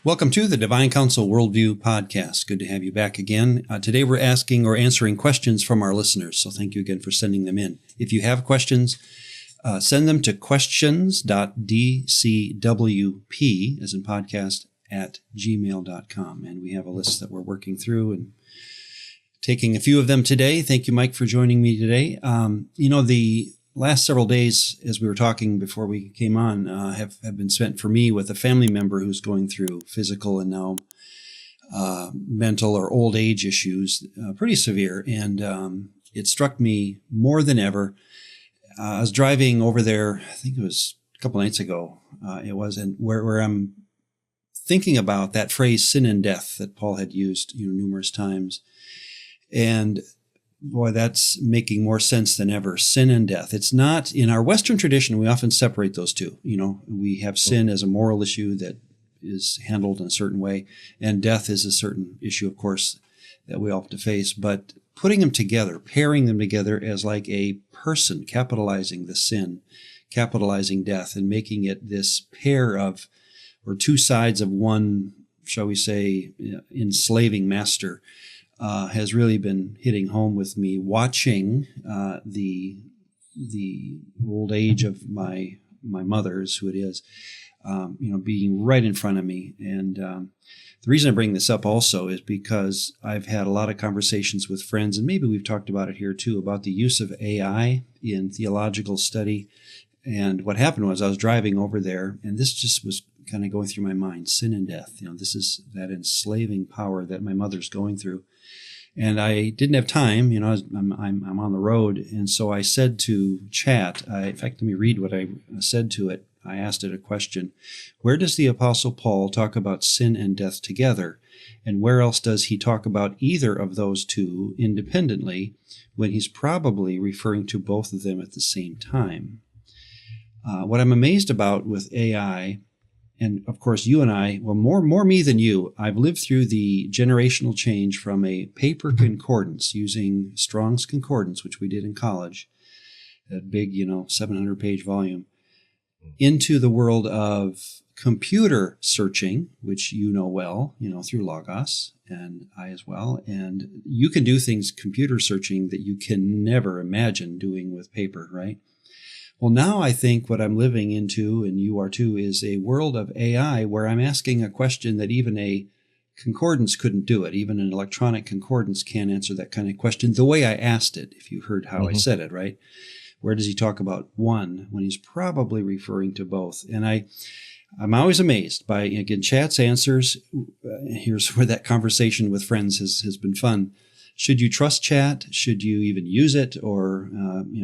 Welcome to the Divine Counsel Worldview Podcast. Good to have you back again. Today we're asking or answering questions from our listeners, so thank you again for sending them in. If you have questions, send them to questions.dcwp, as in podcast, at gmail.com. And we have a list that we're working through and taking a few of them today. Thank you, Mike, for joining me today. The last several days, as we were talking before we came on, have been spent for me with a family member who's going through physical and now mental or old age issues, pretty severe. And it struck me more than ever. I was driving over there, I think it was a couple nights ago, and where I'm thinking about that phrase, sin and death, that Paul had used numerous times. And boy, that's making more sense than ever. Sin and death. It's not, in our Western tradition, we often separate those two. We have sin as a moral issue that is handled in a certain way, and death is a certain issue, of course, that we all have to face. But putting them together, pairing them together as like a person, capitalizing the sin, capitalizing death, and making it this pair of, or two sides of one, shall we say, enslaving master, has really been hitting home with me, watching the old age of my mother's, who it is, being right in front of me. And the reason I bring this up also is because I've had a lot of conversations with friends, and maybe we've talked about it here too, about the use of AI in theological study. And what happened was I was driving over there, and this just was kind of going through my mind, sin and death. This is that enslaving power that my mother's going through. And I didn't have time, I'm on the road. And so I said to chat, in fact, let me read what I said to it. I asked it a question. Where does the Apostle Paul talk about sin and death together? And where else does he talk about either of those two independently when he's probably referring to both of them at the same time? What I'm amazed about with AI, and of course you and I, well, more me than you, I've lived through the generational change from a paper concordance using Strong's Concordance, which we did in college, that big, 700-page volume, into the world of computer searching, which you know well, through Logos, and I as well. And you can do things computer searching that you can never imagine doing with paper, right? Well, now I think what I'm living into, and you are too, is a world of AI where I'm asking a question that even a concordance couldn't do it. Even an electronic concordance can't answer that kind of question the way I asked it, if you heard how I said it, right? Where does he talk about one when he's probably referring to both? And I'm always amazed by, again, Chat's answers. Here's where that conversation with friends has been fun. Should you trust Chat? Should you even use it? Or,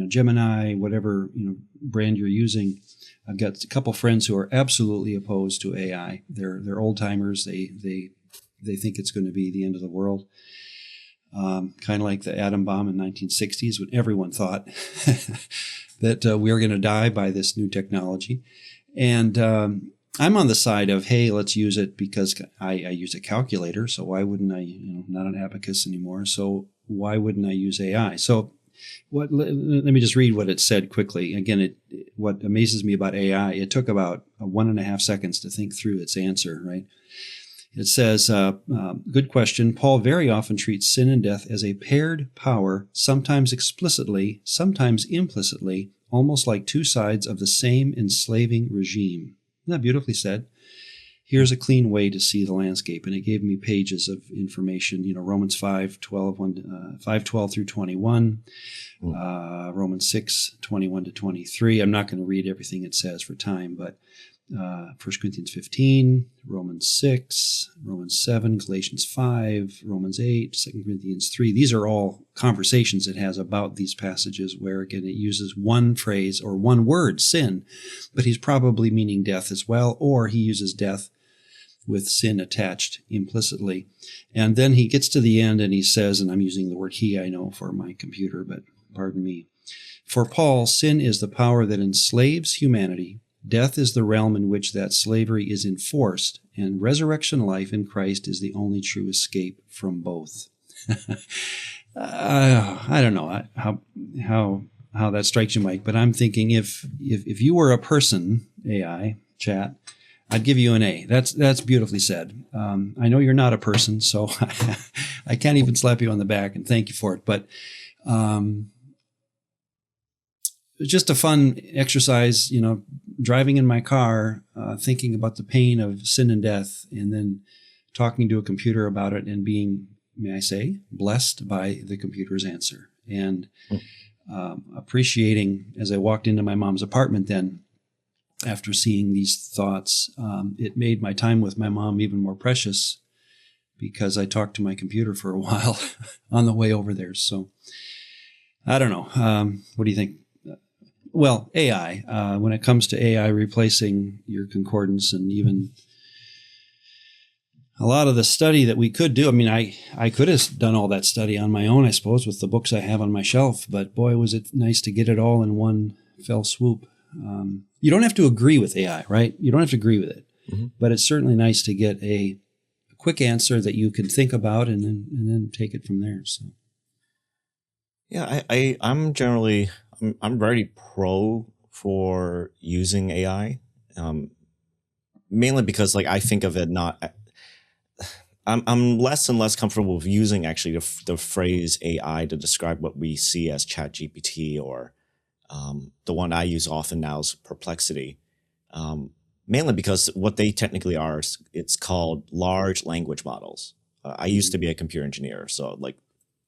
Gemini, whatever, brand you're using. I've got a couple friends who are absolutely opposed to AI. They're old timers. They think it's going to be the end of the world. Kind of like the atom bomb in 1960s when everyone thought that we were going to die by this new technology. And I'm on the side of, hey, let's use it because I use a calculator. So why wouldn't I, not an abacus anymore. So why wouldn't I use AI? So let me just read what it said quickly. Again, what amazes me about AI, it took about 1.5 seconds to think through its answer, right? It says, good question. Paul very often treats sin and death as a paired power, sometimes explicitly, sometimes implicitly, almost like two sides of the same enslaving regime. Isn't that beautifully said? Here's a clean way to see the landscape. And it gave me pages of information, Romans 5:12 through 21, Romans 6:21 to 23. I'm not going to read everything it says for time, but 1 Corinthians 15, Romans 6, Romans 7, Galatians 5, Romans 8, 2 Corinthians 3. These are all conversations it has about these passages where, again, it uses one phrase or one word, sin, but he's probably meaning death as well, or he uses death with sin attached implicitly. And then he gets to the end and he says, and I'm using the word he, I know, for my computer, but pardon me. For Paul, sin is the power that enslaves humanity. Death is the realm in which that slavery is enforced, and resurrection life in Christ is the only true escape from both. I don't know how that strikes you, Mike, but I'm thinking if you were a person, AI, Chat, I'd give you an A. That's beautifully said. I know you're not a person, so I can't even slap you on the back and thank you for it. But it's just a fun exercise, driving in my car, thinking about the pain of sin and death, and then talking to a computer about it and being, may I say, blessed by the computer's answer. And appreciating, as I walked into my mom's apartment then, after seeing these thoughts, it made my time with my mom even more precious because I talked to my computer for a while on the way over there. So I don't know. What do you think? Well, AI, when it comes to AI replacing your concordance and even a lot of the study that we could do. I mean, I could have done all that study on my own, I suppose, with the books I have on my shelf, but boy, was it nice to get it all in one fell swoop. You don't have to agree with AI, right? You don't have to agree with it, but it's certainly nice to get a quick answer that you can think about and then take it from there. So, yeah, I'm generally I'm very pro for using AI, mainly because I think of it not. I'm less and less comfortable with using actually the phrase AI to describe what we see as ChatGPT or the one I use often now is Perplexity, mainly because what they technically are, it's called large language models. I used to be a computer engineer, so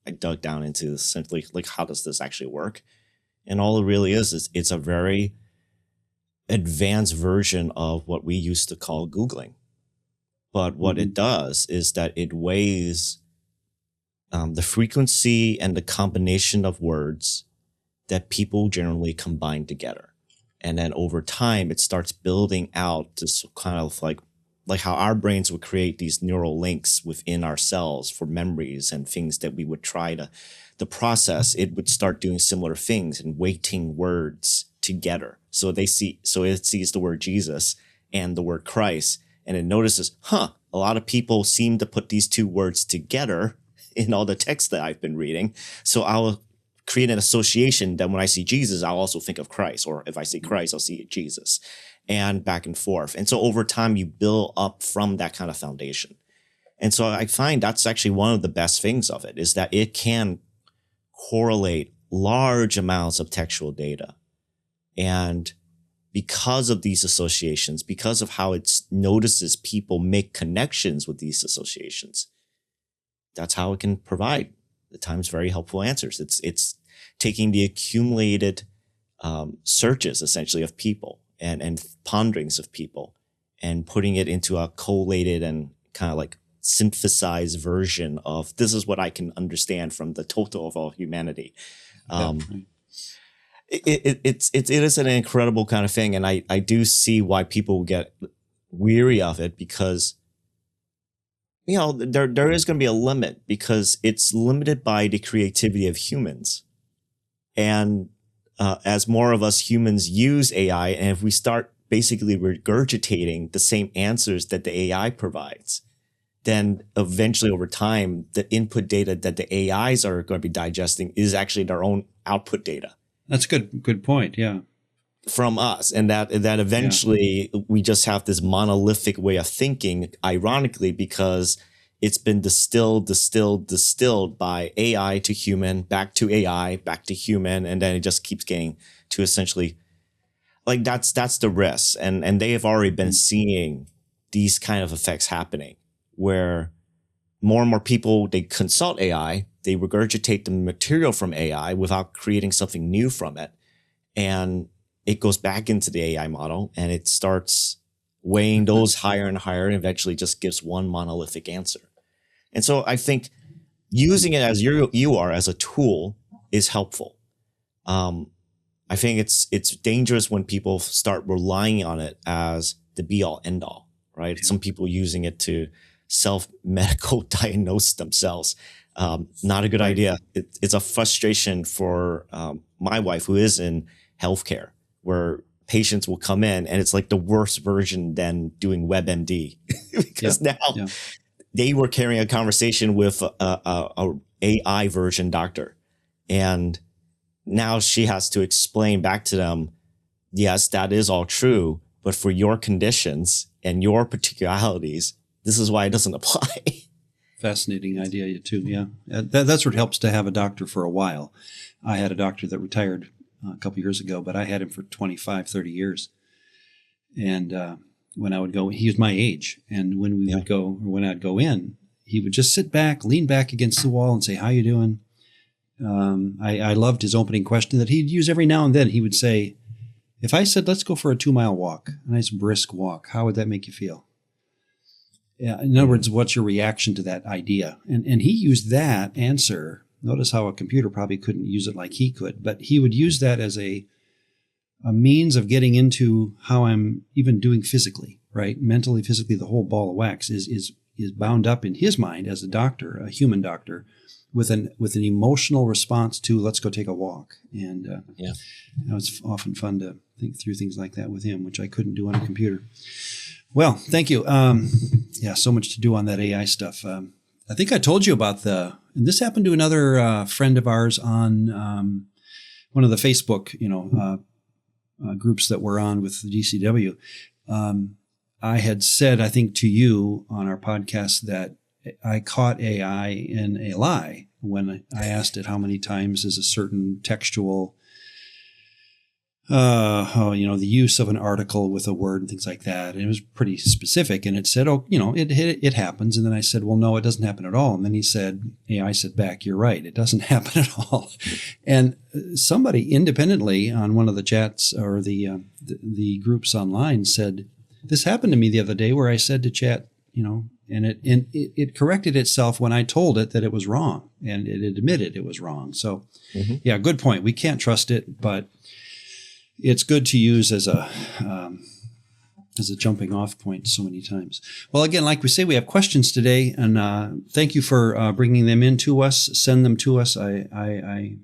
I dug down into essentially how does this actually work? And all it really is it's a very advanced version of what we used to call Googling. But what it does is that it weighs the frequency and the combination of words that people generally combine together. And then over time, it starts building out this kind of like how our brains would create these neural links within our cells for memories and things that we would try to process. It would start doing similar things and weighting words together. So it sees the word Jesus and the word Christ, and it notices, a lot of people seem to put these two words together in all the text that I've been reading. So I'll create an association that when I see Jesus, I'll also think of Christ. Or if I see Christ, I'll see Jesus, and back and forth. And so over time, you build up from that kind of foundation. And so I find that's actually one of the best things of it is that it can correlate large amounts of textual data. And because of these associations, because of how it notices people make connections with these associations, that's how it can provide at times very helpful answers. It's taking the accumulated searches essentially of people and ponderings of people and putting it into a collated and kind of synthesized version of this is what I can understand from the total of all humanity. It is an incredible kind of thing, and I do see why people get weary of it because there is going to be a limit because it's limited by the creativity of humans, and as more of us humans use AI, and if we start basically regurgitating the same answers that the AI provides, then eventually over time the input data that the AIs are going to be digesting is actually their own output data. That's good point. Yeah. From us. And that eventually we just have this monolithic way of thinking, ironically, because it's been distilled by AI to human, back to AI, back to human. And then it just keeps getting to essentially that's the risk. And they have already been seeing these kind of effects happening where more and more people, they consult AI, they regurgitate the material from AI without creating something new from it. And it goes back into the AI model and it starts weighing those higher and higher and eventually just gives one monolithic answer. And so I think using it as you are as a tool is helpful. I think it's dangerous when people start relying on it as the be all end all, right? Some people using it to self-medical diagnose themselves. Not a good idea. It's a frustration for my wife who is in healthcare where patients will come in and it's like the worst version than doing WebMD because now they were carrying a conversation with a AI version doctor. And now she has to explain back to them, yes, that is all true, but for your conditions and your particularities, this is why it doesn't apply. Fascinating idea, too. Yeah. That's what helps to have a doctor for a while. I had a doctor that retired a couple years ago, but I had him for 25, 30 years. And when I would go, he was my age. And when we would go, or when I'd go in, he would just sit back, lean back against the wall and say, "How you doing?" I loved his opening question that he'd use every now and then. He would say, if I said, "Let's go for a 2-mile walk, a nice brisk walk," how would that make you feel? Yeah. In other words, what's your reaction to that idea? And he used that answer. Notice how a computer probably couldn't use it like he could, but he would use that as a means of getting into how I'm even doing physically, right? Mentally, physically, the whole ball of wax is bound up in his mind as a doctor, a human doctor, with an emotional response to "let's go take a walk." And it's often fun to think through things like that with him, which I couldn't do on a computer. Well, thank you. So much to do on that AI stuff. I think I told you about and this happened to another friend of ours on one of the Facebook, groups that we're on with the DCW. I had said, I think to you on our podcast, that I caught AI in a lie when I asked it how many times is a certain textual, the use of an article with a word and things like that. And it was pretty specific. And it said, it happens. And then I said, well, no, it doesn't happen at all. And then AI said back, "You're right. It doesn't happen at all." And somebody independently on one of the chats or the groups online said, "This happened to me the other day where I said to chat, and it corrected itself when I told it that it was wrong, and it admitted it was wrong." So, good point. We can't trust it, but it's good to use as a jumping off point so many times. Well, again, like we say, we have questions today, and thank you for bringing them in to us. Send them to us. I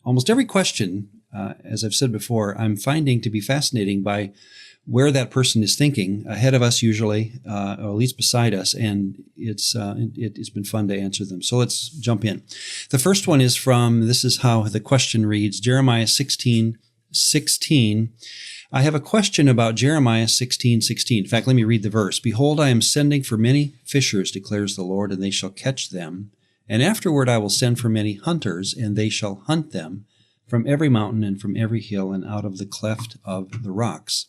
almost every question, as I've said before, I'm finding to be fascinating by where that person is thinking, ahead of us usually, or at least beside us, and it's been fun to answer them. So let's jump in. The first one is this is how the question reads, Jeremiah 16:16. I have a question about Jeremiah 16:16. In fact, let me read the verse. "Behold, I am sending for many fishers, declares the Lord, and they shall catch them. And afterward I will send for many hunters, and they shall hunt them from every mountain and from every hill and out of the cleft of the rocks."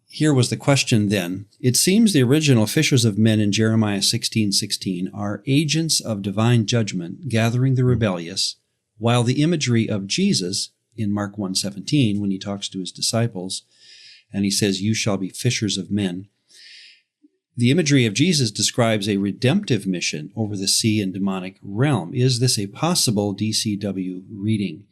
Here was the question then. It seems the original fishers of men in Jeremiah 16:16 are agents of divine judgment gathering the rebellious, while the imagery of Jesus in Mark 1:17, when he talks to his disciples and he says, "You shall be fishers of men," the imagery of Jesus describes a redemptive mission over the sea and demonic realm. Is this a possible DCW reading?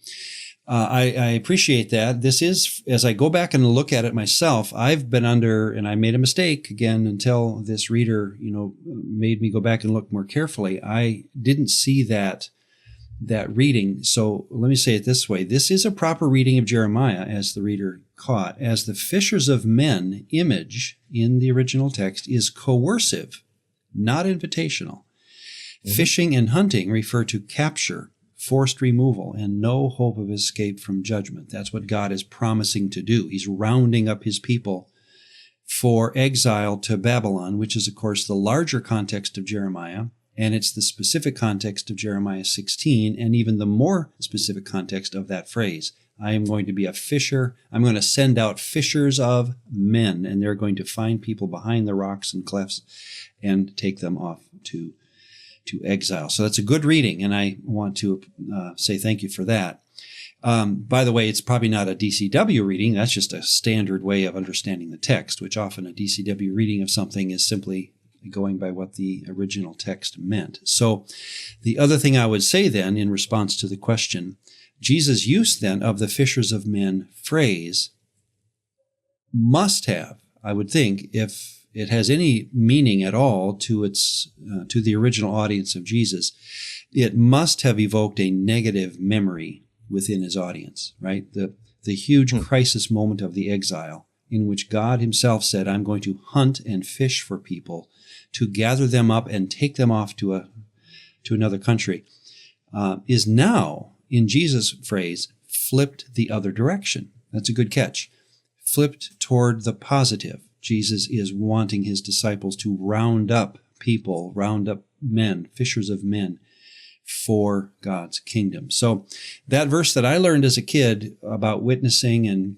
I appreciate that. This is, as I go back and look at it myself, I've been under, and I made a mistake again until this reader, made me go back and look more carefully. I didn't see that reading. So let me say it this way. This is a proper reading of Jeremiah, as the reader caught, as the fishers of men image in the original text is coercive, not invitational. Fishing and hunting refer to capture, forced removal, and no hope of escape from judgment. That's what God is promising to do. He's rounding up his people for exile to Babylon, which is, of course, the larger context of Jeremiah, and it's the specific context of Jeremiah 16, and even the more specific context of that phrase. I am going to be a fisher. I'm going to send out fishers of men, and they're going to find people behind the rocks and clefts and take them off to exile. So that's a good reading, and I want to say thank you for that. By the way, it's probably not a DCW reading. That's just a standard way of understanding the text, which often a DCW reading of something is simply going by what the original text meant. So the other thing I would say then in response to the question, Jesus' use then of the fishers of men phrase must have, I would think, if it has any meaning at all to the original audience of Jesus, it must have evoked a negative memory within his audience, right? The huge crisis moment of the exile in which God himself said, "I'm going to hunt and fish for people to gather them up and take them off to another country," is now, in Jesus' phrase, flipped the other direction. That's a good catch. flipped toward the positive. Jesus is wanting his disciples to round up people, round up men, fishers of men, for God's kingdom. So that verse that I learned as a kid about witnessing and,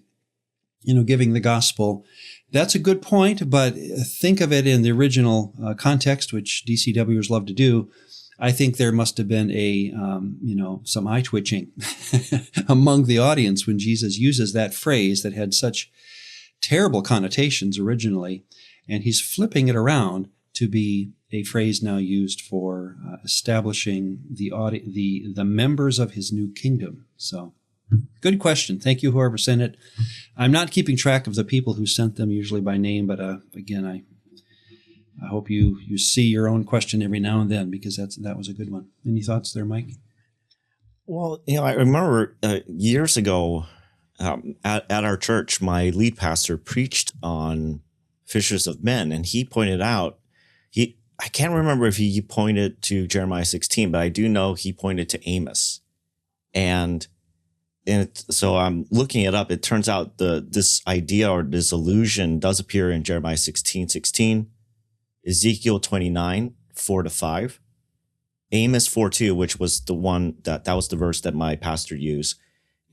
giving the gospel, that's a good point, but think of it in the original context, which DCWers love to do. I think there must have been some eye twitching among the audience when Jesus uses that phrase that had such terrible connotations originally, and he's flipping it around to be a phrase now used for establishing the members of his new kingdom. So, good question. Thank you, whoever sent it. I'm not keeping track of the people who sent them usually by name, but again, I hope you see your own question every now and then, because that was a good one. Any thoughts there, Mike? Well, I remember years ago at our church, my lead pastor preached on fishers of men, and he pointed out, I can't remember if he pointed to Jeremiah 16, but I do know he pointed to Amos. So I'm looking it up. It turns out this idea or this illusion does appear in Jeremiah 16:16, Ezekiel 29, 4-5, Amos 4:2, which was the one that was the verse that my pastor used,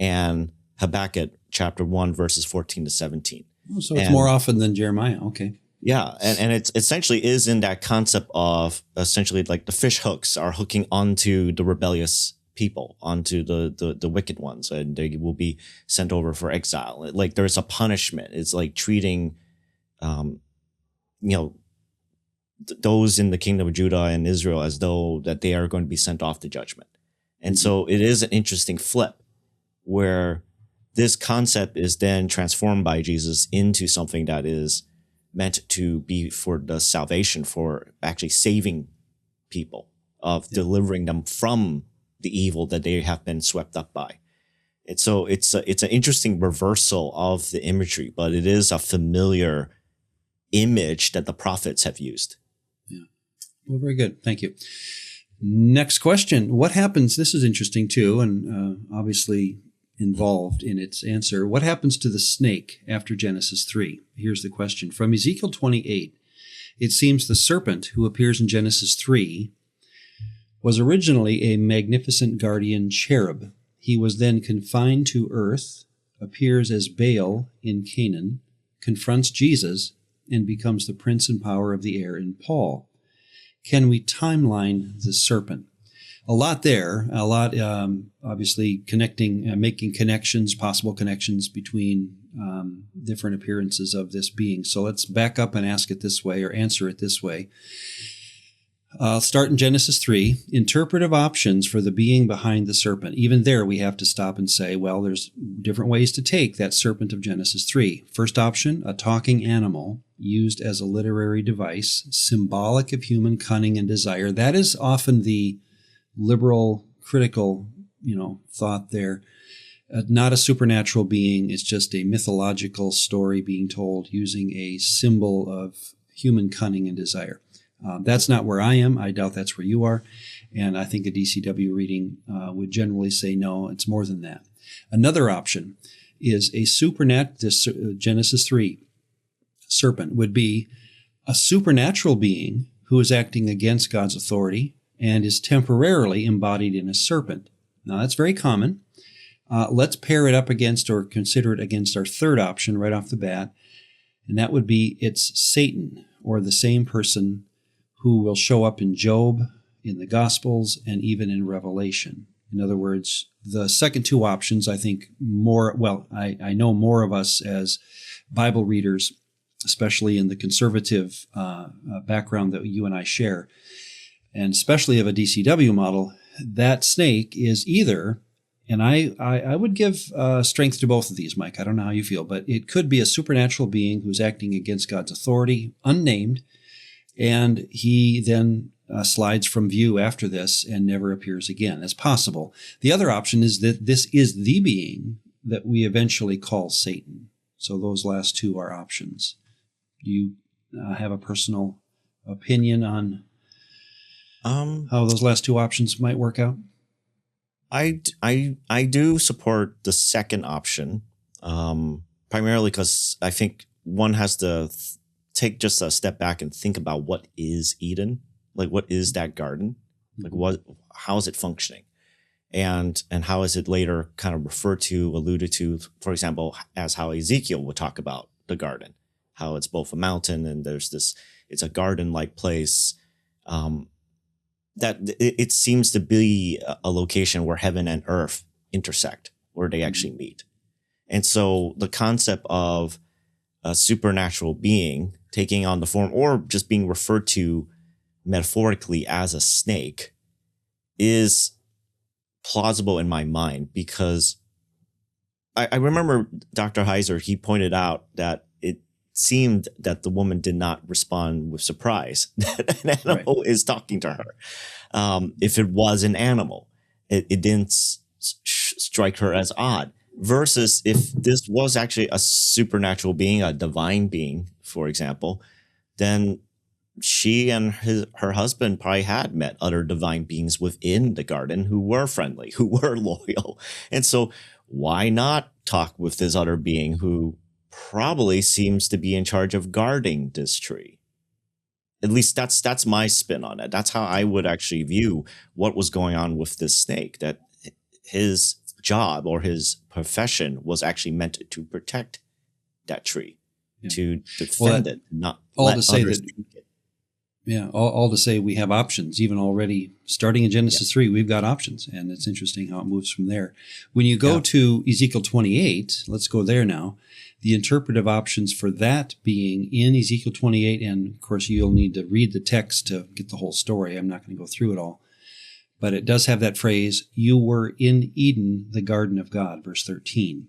and Habakkuk chapter 1, verses 14-17. So it's more often than Jeremiah. Okay. Yeah, and it essentially is in that concept of essentially like the fish hooks are hooking onto the rebellious people, onto the wicked ones, and they will be sent over for exile. Like there's a punishment. It's like treating, those in the kingdom of Judah and Israel as though that they are going to be sent off to judgment. And so it is an interesting flip where this concept is then transformed by Jesus into something that is meant to be for the salvation, for actually saving people, of delivering them from the evil that they have been swept up by. And so it's an interesting reversal of the imagery, but it is a familiar image that the prophets have used. Yeah. Well, very good. Thank you. Next question. What happens? This is interesting too, and obviously involved in its answer. What happens to the snake after Genesis 3? Here's the question. From Ezekiel 28, it seems the serpent who appears in Genesis 3 was originally a magnificent guardian cherub. He was then confined to earth, appears as Baal in Canaan, confronts Jesus, and becomes the prince and power of the air in Paul. Can we timeline the serpent? A lot there, obviously connecting, making connections, possible connections between different appearances of this being. So let's back up and ask it this way, or answer it this way. I'll start in Genesis 3. Interpretive options for the being behind the serpent. Even there, we have to stop and say, well, there's different ways to take that serpent of Genesis 3. First option, a talking animal used as a literary device, symbolic of human cunning and desire. That is often the liberal, critical, thought there. Not a supernatural being. It's just a mythological story being told using a symbol of human cunning and desire. That's not where I am. I doubt that's where you are. And I think a DCW reading would generally say, no, it's more than that. Another option is this Genesis 3 serpent would be a supernatural being who is acting against God's authority and is temporarily embodied in a serpent. Now, that's very common. Let's pair it up against, or consider it against, our third option right off the bat, and that would be it's Satan, or the same person who will show up in Job, in the Gospels, and even in Revelation. In other words, the second two options, I think I know more of us as Bible readers, especially in the conservative background that you and I share, and especially of a DCW model, that snake is either, and I would give strength to both of these, Mike. I don't know how you feel, but it could be a supernatural being who's acting against God's authority, unnamed, and he then slides from view after this and never appears again. That's possible. The other option is that this is the being that we eventually call Satan. So those last two are options. Do you have a personal opinion on how those last two options might work out? I do support the second option, primarily because I think one has to take just a step back and think about what is Eden, like what is that garden, like how is it functioning, and how is it later kind of referred to, alluded to, for example, as how Ezekiel would talk about the garden, how it's both a mountain and it's a garden-like place. That it seems to be a location where heaven and earth intersect, where they actually meet. And so the concept of a supernatural being taking on the form, or just being referred to metaphorically as a snake, is plausible in my mind, because I remember Dr. Heiser, he pointed out that it seemed that the woman did not respond with surprise that an animal is talking to her. If it was an animal, it didn't strike her as odd. Versus if this was actually a supernatural being, a divine being, for example, then she and her husband probably had met other divine beings within the garden who were friendly, who were loyal. And so why not talk with this other being who probably seems to be in charge of guarding this tree? At least that's my spin on it. That's how I would actually view what was going on with this snake, that his job or his profession was actually meant to protect that tree, to defend it, not all let to say others that take it. Yeah, all to say we have options. Even already starting in Genesis 3, we've got options, and it's interesting how it moves from there. When you go to Ezekiel 28, let's go there now. The interpretive options for that being in Ezekiel 28, and of course you'll need to read the text to get the whole story. I'm not going to go through it all. But it does have that phrase, you were in Eden, the garden of God, verse 13.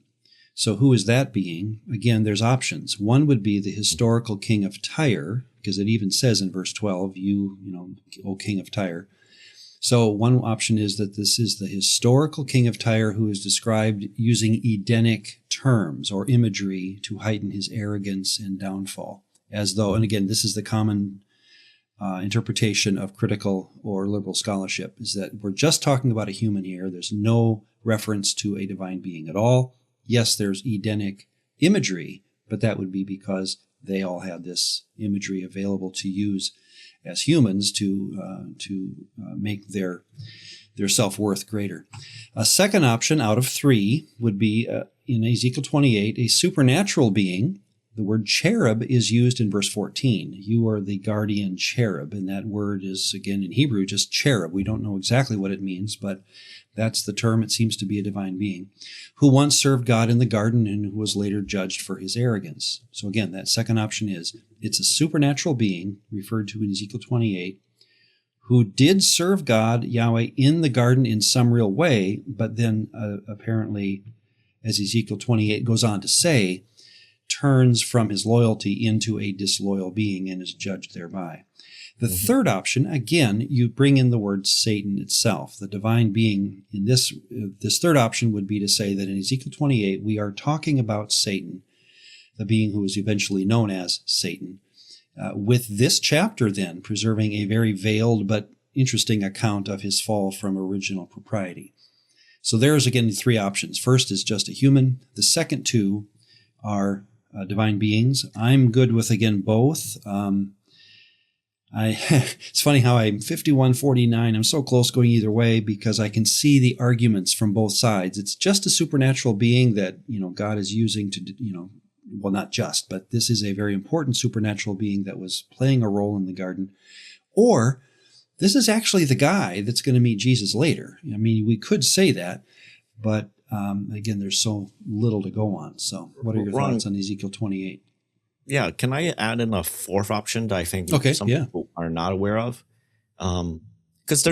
So who is that being? Again, there's options. One would be the historical king of Tyre, because it even says in verse 12, you know, O king of Tyre. So one option is that this is the historical king of Tyre who is described using Edenic terms or imagery to heighten his arrogance and downfall. As though, and again, this is the common interpretation of critical or liberal scholarship, is that we're just talking about a human here. There's no reference to a divine being at all. Yes, there's Edenic imagery, but that would be because they all had this imagery available to use as humans to make their self-worth greater. A second option out of three would be in Ezekiel 28, a supernatural being. The word cherub is used in verse 14. You are the guardian cherub, and that word is, again, in Hebrew, just cherub. We don't know exactly what it means, but that's the term. It seems to be a divine being who once served God in the garden and who was later judged for his arrogance. So again, that second option is it's a supernatural being referred to in Ezekiel 28 who did serve God, Yahweh, in the garden in some real way, but then apparently, as Ezekiel 28 goes on to say, turns from his loyalty into a disloyal being and is judged thereby. The third option, again, you bring in the word Satan itself, the divine being. In this third option would be to say that in Ezekiel 28, we are talking about Satan, the being who is eventually known as Satan, with this chapter then preserving a very veiled but interesting account of his fall from original propriety. So there's, again, three options. First is just a human. The second two are divine beings. I'm good with, again, both. It's funny how I'm 51-49. I'm so close going either way because I can see the arguments from both sides. It's just a supernatural being that, God is using to, well, not just, but this is a very important supernatural being that was playing a role in the garden. Or this is actually the guy that's going to meet Jesus later. I mean, we could say that, but again, there's so little to go on. So what are your thoughts on Ezekiel 28? Yeah, can I add in a fourth option that I think some people are not aware of? Because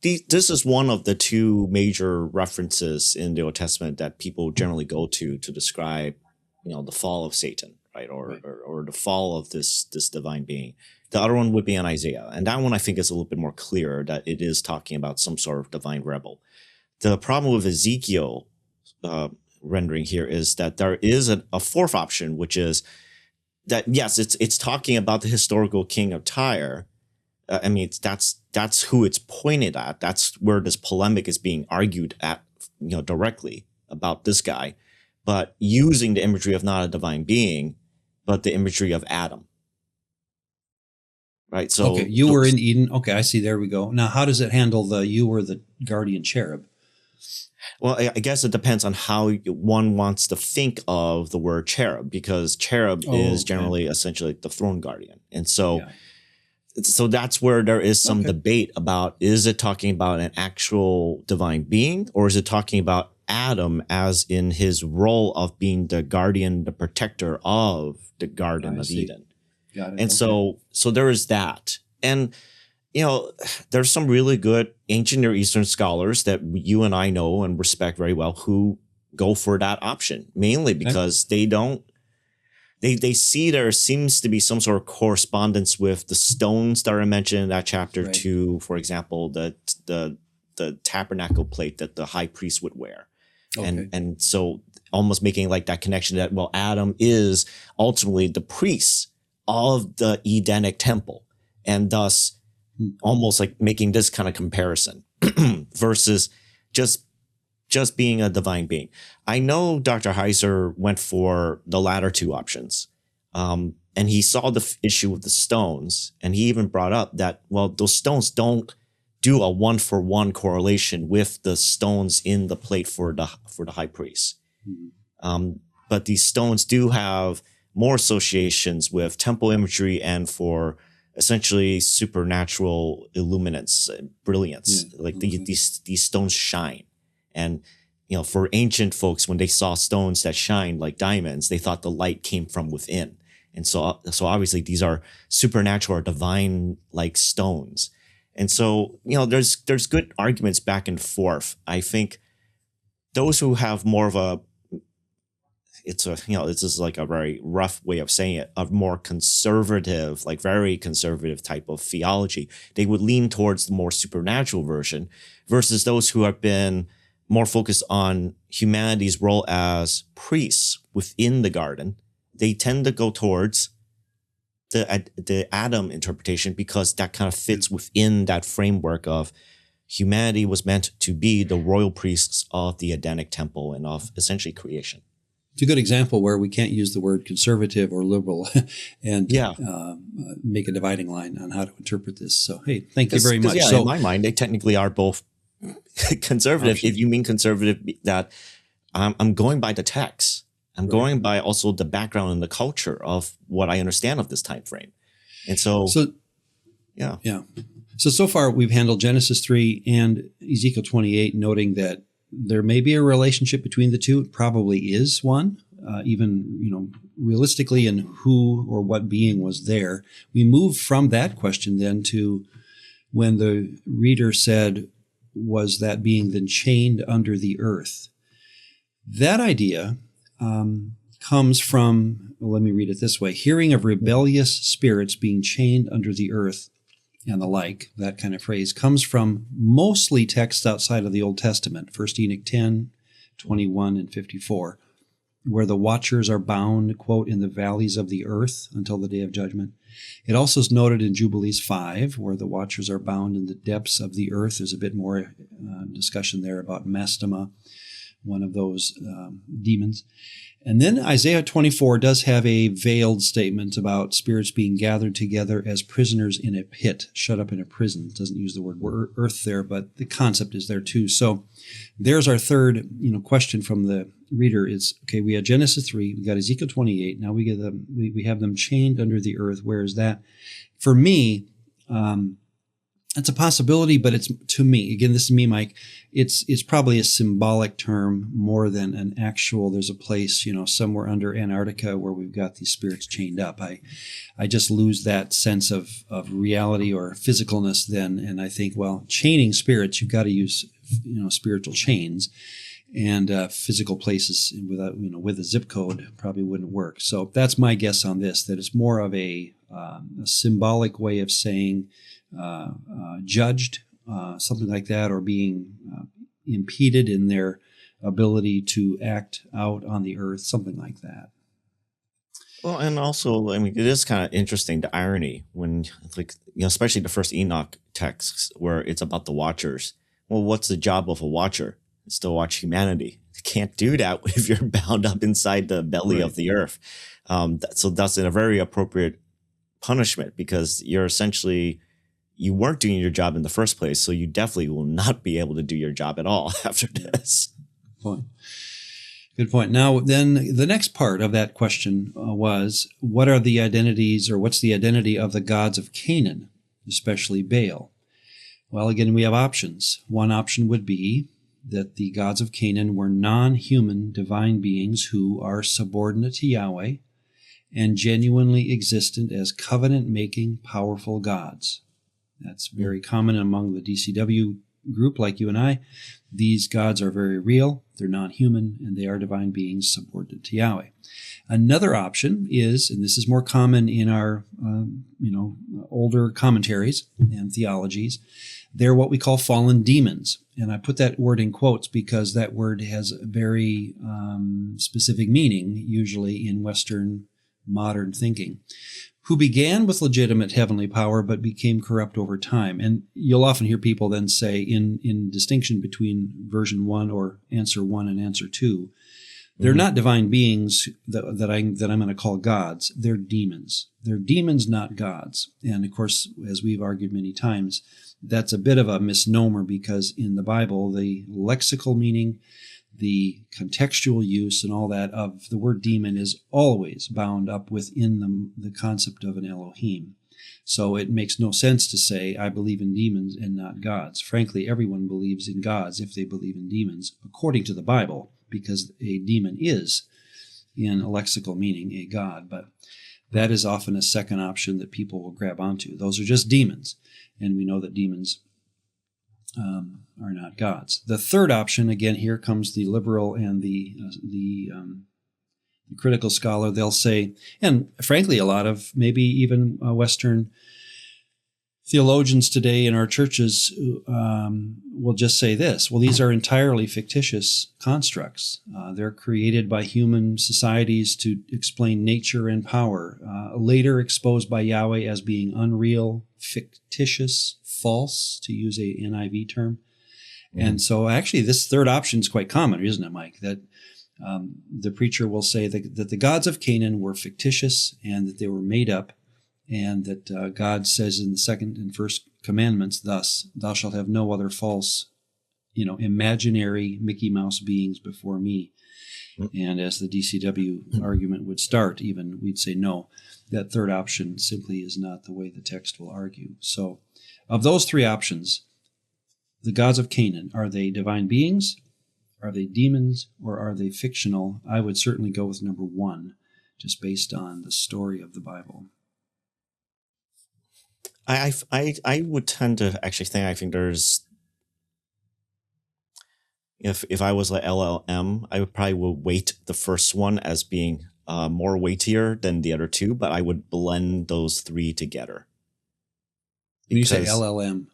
this is one of the two major references in the Old Testament that people generally go to describe, the fall of Satan, right? Or the fall of this divine being. The other one would be in Isaiah, and that one I think is a little bit more clear that it is talking about some sort of divine rebel. The problem with Ezekiel rendering here is that there is a fourth option, which is that, yes, it's talking about the historical king of Tyre. I mean, that's who it's pointed at. That's where this polemic is being argued at, directly about this guy. but using the imagery of not a divine being, but the imagery of Adam. Right. So okay, you were in Eden. Okay, I see. There we go. Now, how does it handle you were the guardian cherub? Well, I guess it depends on how one wants to think of the word cherub, because cherub is generally essentially the throne guardian. And so, so that's where there is some debate about, is it talking about an actual divine being, or is it talking about Adam as in his role of being the guardian, the protector of the Garden of Eden? Got it. And so there is that. And, you know, there's some really good ancient Near Eastern scholars that you and I know and respect very well who go for that option, mainly because they see there seems to be some sort of correspondence with the stones that are mentioned in that chapter to, for example, the tabernacle plate that the high priest would wear. And so almost making like that connection that, well, Adam is ultimately the priest of the Edenic temple, and thus almost like making this kind of comparison versus just being a divine being. I know Dr. Heiser went for the latter two options. And he saw the issue with the stones, and he even brought up that, well, those stones don't do a 1-for-1 correlation with the stones in the plate for the high priest. But these stones do have more associations with temple imagery and for essentially supernatural illuminance, brilliance. These stones shine. And, you know, for ancient folks, when they saw stones that shine like diamonds, they thought the light came from within. And so obviously these are supernatural or divine like stones. And so, you know, there's good arguments back and forth. I think those who have more of this is like a very rough way of saying it, a more conservative, like very conservative type of theology, they would lean towards the more supernatural version, versus those who have been more focused on humanity's role as priests within the garden. They tend to go towards the Adam interpretation, because that kind of fits within that framework of humanity was meant to be the royal priests of the Edenic temple and of essentially creation. It's a good example where we can't use the word conservative or liberal and make a dividing line on how to interpret this. So, hey, thank you very much. Yeah, so, in my mind, they technically are both conservative. If you mean conservative, that I'm going by the text. I'm going by also the background and the culture of what I understand of this time frame. And so So far we've handled Genesis 3 and Ezekiel 28, noting that there may be a relationship between the two. It probably is one, even, you know, realistically, in who or what being was there. We move from that question then to when the reader said, was that being then chained under the earth? That idea comes from, well, let me read it this way: hearing of rebellious spirits being chained under the earth and the like. That kind of phrase comes from mostly texts outside of the Old Testament, 1 Enoch 10, 21, and 54, where the watchers are bound, quote, in the valleys of the earth until the day of judgment. It also is noted in Jubilees 5, where the watchers are bound in the depths of the earth. There's a bit more discussion there about Mastema, one of those demons. And then Isaiah 24 does have a veiled statement about spirits being gathered together as prisoners in a pit, shut up in a prison. It doesn't use the word earth there, but the concept is there too. So there's our third, question from the reader. Is, okay, we had Genesis 3, we got Ezekiel 28. Now we have them chained under the earth. Where is that? For me, it's a possibility, but it's, to me, again, this is me, Mike, it's probably a symbolic term more than an actual. There's a place, somewhere under Antarctica where we've got these spirits chained up. I just lose that sense of reality or physicalness then, and I think, well, chaining spirits, you've got to use, spiritual chains, and physical places without, with a zip code probably wouldn't work. So that's my guess on this, that it's more of a symbolic way of saying judged, something like that, or being impeded in their ability to act out on the earth, something like that. Well, and also, it is kind of interesting, the irony when, especially the first Enoch texts where it's about the watchers. Well, what's the job of a watcher? still watch humanity. You can't do that if you're bound up inside the belly of the earth. So that's a very appropriate punishment, because you're essentially, you weren't doing your job in the first place. So you definitely will not be able to do your job at all after this. Good point. Now, then the next part of that question was, what are the identities, or what's the identity of the gods of Canaan, especially Baal? Well, again, we have options. One option would be that the gods of Canaan were non-human divine beings who are subordinate to Yahweh and genuinely existent as covenant-making, powerful gods. That's very common among the DCW group like you and I. These gods are very real, they're non-human, and they are divine beings subordinate to Yahweh. Another option is, and this is more common in our older commentaries and theologies, they're what we call fallen demons. And I put that word in quotes because that word has a very specific meaning, usually in Western modern thinking, who began with legitimate heavenly power but became corrupt over time. And you'll often hear people then say, in distinction between version 1 or answer 1 and answer 2, they're not divine beings that I'm going to call gods. They're demons. They're demons, not gods. And of course, as we've argued many times, that's a bit of a misnomer, because in the Bible, the lexical meaning, the contextual use and all that of the word demon is always bound up within the concept of an Elohim. So it makes no sense to say, I believe in demons and not gods. Frankly, everyone believes in gods if they believe in demons, according to the Bible, because a demon is, in a lexical meaning, a god. But that is often a second option that people will grab onto. Those are just demons, and we know that demons are not gods. The third option, again, here comes the liberal and the critical scholar. They'll say, and frankly, a lot of maybe even Western theologians today in our churches will just say this: well, these are entirely fictitious constructs. They're created by human societies to explain nature and power, later exposed by Yahweh as being unreal, fictitious, false, to use a NIV term. And so actually this third option is quite common, isn't it, Mike? That the preacher will say that the gods of Canaan were fictitious and that they were made up, and that God says in the second and first commandments, thus, thou shalt have no other false, imaginary Mickey Mouse beings before me. And as the DCW argument would start, even we'd say, no, that third option simply is not the way the text will argue. So of those three options, the gods of Canaan, are they divine beings? Are they demons? Or are they fictional? I would certainly go with number 1, just based on the story of the Bible. I would tend to actually think there's, if I was like LLM, I would probably weight the first one as being more weightier than the other two, but I would blend those three together. When you say LLM?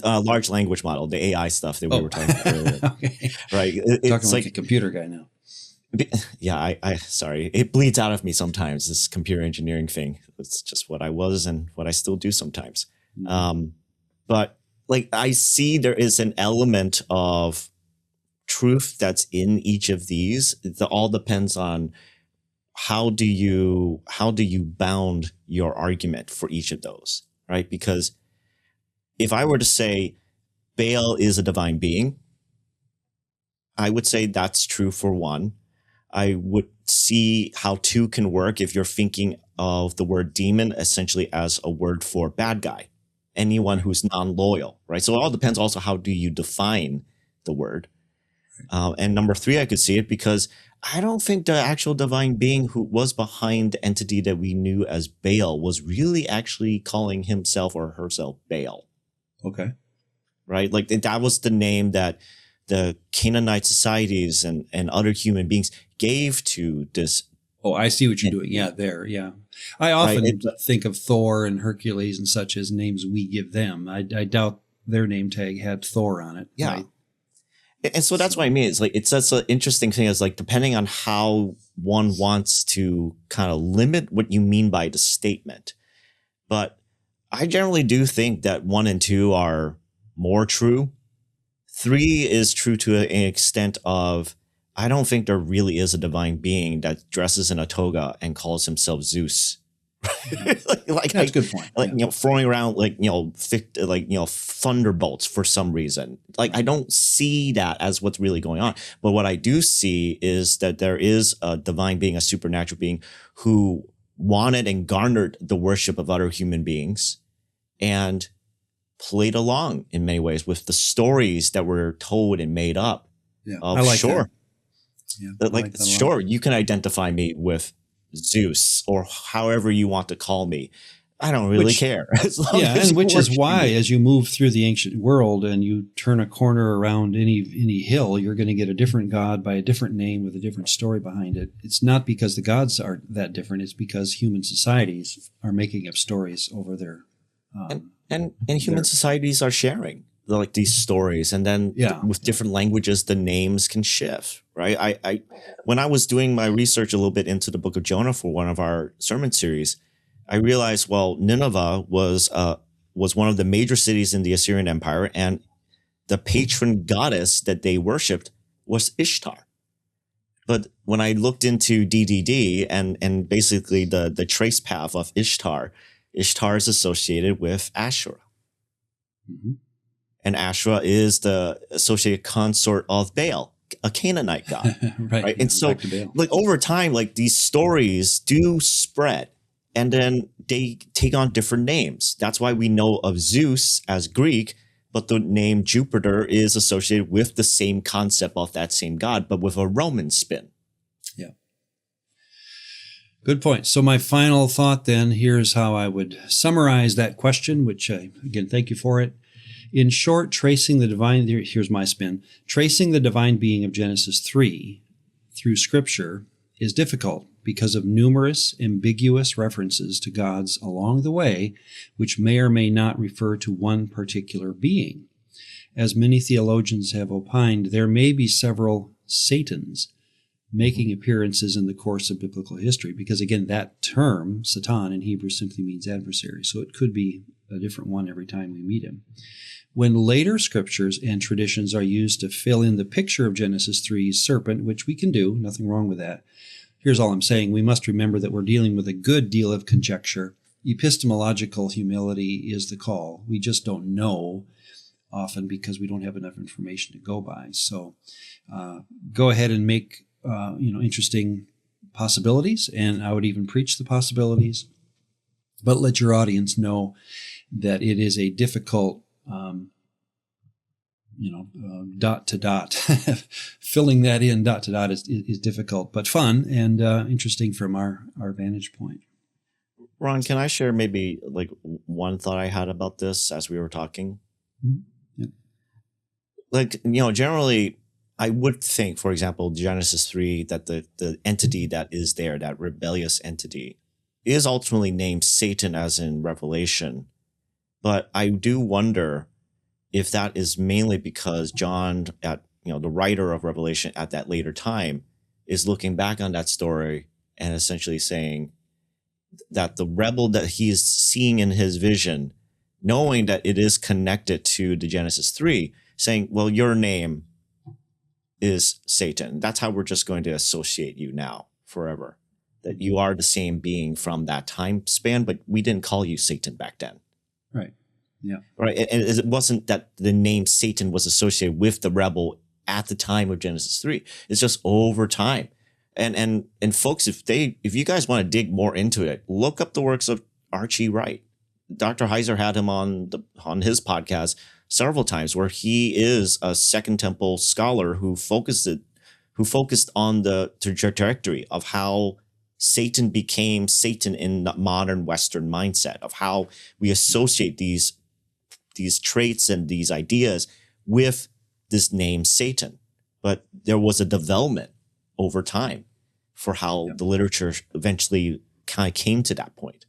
A large language model, the AI stuff that we were talking about earlier. Okay. Right. It's like a computer guy now. Yeah, I sorry. It bleeds out of me sometimes, this computer engineering thing. It's just what I was and what I still do sometimes. But like, I see there is an element of truth that's in each of these. It all depends on how do you bound your argument for each of those, right? Because if I were to say Baal is a divine being, I would say that's true for one. I would see how 2 can work if you're thinking of the word demon essentially as a word for bad guy, anyone who's non-loyal, right? So it all depends also how do you define the word. And number 3, I could see it because I don't think the actual divine being who was behind the entity that we knew as Baal was really actually calling himself or herself Baal. Okay. Right? Like that was the name that the Canaanite societies and other human beings gave to this. Oh, I see what you're doing. Yeah, there. Yeah. I often think of Thor and Hercules and such as names we give them. I doubt their name tag had Thor on it. Yeah. Right? And so that's what I mean. It's like, it's such an interesting thing is like, depending on how one wants to kind of limit what you mean by the statement. But I generally do think that 1 and 2 are more true. 3 is true to an extent of, I don't think there really is a divine being that dresses in a toga and calls himself Zeus. That's a good point. Throwing around thunderbolts for some reason. I don't see that as what's really going on. But what I do see is that there is a divine being, a supernatural being who wanted and garnered the worship of other human beings and played along in many ways with the stories that were told and made up. Yeah, I like sure. That. Yeah, sure, you can identify me with Zeus or however you want to call me. I don't really care. Which is why as you move through the ancient world and you turn a corner around any hill, you're going to get a different god by a different name with a different story behind it. It's not because the gods are that different. It's because human societies are making up stories over their and human societies are sharing these stories, and then with different languages, the names can shift, right? I when I was doing my research a little bit into the book of Jonah for one of our sermon series, I realized, Nineveh was one of the major cities in the Assyrian Empire, and the patron goddess that they worshipped was Ishtar. But when I looked into DDD and basically the trace path of Ishtar is associated with Asherah. Mm-hmm. And Asherah is the associated consort of Baal, a Canaanite god. right? And so over time, these stories do spread and then they take on different names. That's why we know of Zeus as Greek, but the name Jupiter is associated with the same concept of that same god, but with a Roman spin. Yeah. Good point. So my final thought then, here's how I would summarize that question, which again, thank you for it. In short, tracing the divine, here's my spin, tracing the divine being of Genesis 3 through Scripture is difficult because of numerous ambiguous references to gods along the way, which may or may not refer to one particular being. As many theologians have opined, there may be several Satans making appearances in the course of biblical history, because again, that term, Satan in Hebrew, simply means adversary, so it could be a different one every time we meet him. When later scriptures and traditions are used to fill in the picture of Genesis 3's serpent, which we can do, nothing wrong with that, here's all I'm saying. We must remember that we're dealing with a good deal of conjecture. Epistemological humility is the call. We just don't know often because we don't have enough information to go by. So go ahead and make interesting possibilities, and I would even preach the possibilities, but let your audience know that it is a difficult dot to dot. Filling that in dot to dot is difficult, but fun and interesting from our vantage point. Ron, can I share maybe one thought I had about this as we were talking? Mm-hmm. Yeah. Generally, I would think, for example, Genesis 3, that the entity that is there, that rebellious entity, is ultimately named Satan as in Revelation. But I do wonder if that is mainly because John, the writer of Revelation at that later time, is looking back on that story and essentially saying that the rebel that he is seeing in his vision, knowing that it is connected to the Genesis 3, saying, well, your name is Satan. That's how we're just going to associate you now forever. That you are the same being from that time span, but we didn't call you Satan back then. Right. Yeah. Right. And it wasn't that the name Satan was associated with the rebel at the time of Genesis 3. It's just over time. And folks, if you guys want to dig more into it, look up the works of Archie Wright. Dr. Heiser had him on his podcast several times, where he is a Second Temple scholar who focused on the trajectory of how Satan became Satan in the modern Western mindset, of how we associate these traits and these ideas with this name Satan. But there was a development over time for how the literature eventually kind of came to that point.